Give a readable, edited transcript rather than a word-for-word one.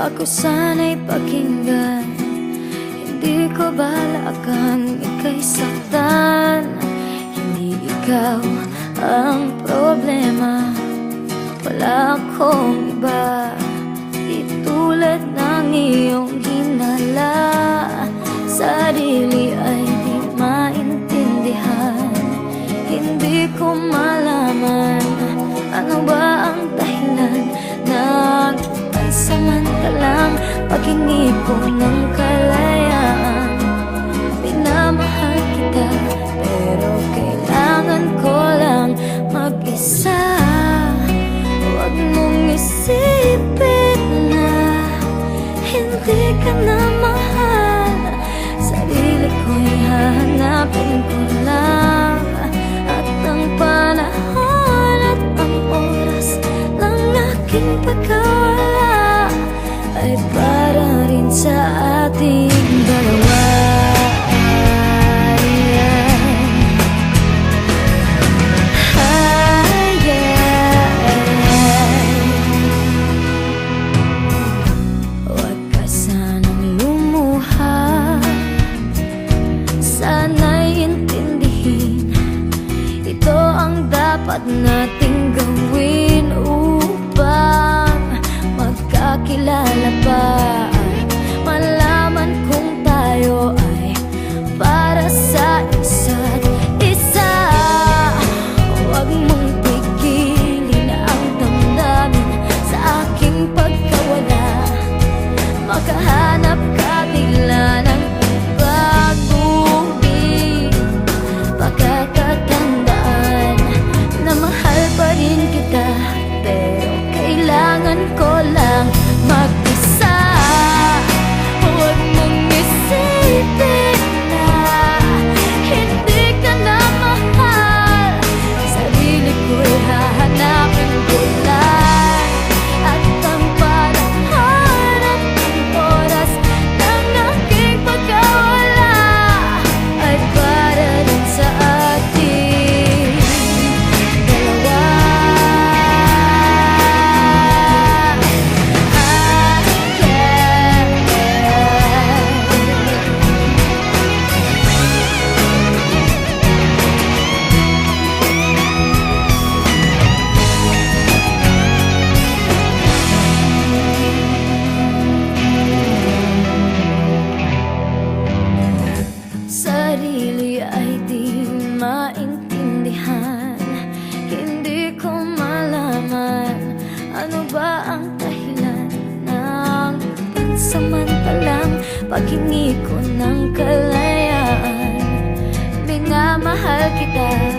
Ako sana'y pakinggan, hindi ko balakang ika'y saktan. Hindi ikaw ang problema, wala akong iba. Itulad ng iyong hinala, sarili ay di maintindihan. Hindi ko malaman ano ba ang dahilan ng pansamantalang paghingi ko ng kalayaan. Minamahal kita pero kailangan ko lang mag-isa. Huwag mong isipin na hindi ka na mahal. Sarili ko'y hahanapin ko lang, at ang panahon at ang oras ng aking pagkawala ay para rin sa ating dalawa. Huwag ka sanang lumuha, sana'y intindihin, ito ang dapat nating gawin upang magkakilala pa at malaman kung tayo ay para sa isa't isa. Huwag mong pigilin ang damdamin sa aking pagkawala. Makahanap ka bigla ng baguhin, pagkakatandaan na mahal pa rin kita, pero kailangan ko lang mag-isa. Huwag mong isipin na hindi ka na mahal. Sarili ko'y hahanapin ko lang, at ang panahon at ang oras ng aking pagkawala ay para rin sa ating dalawa. Sarili ay di maintindihan, hindi ko malaman ano ba ang dahilan ng pansamantalang paghingi ko ng kalayaan. Minamahal kita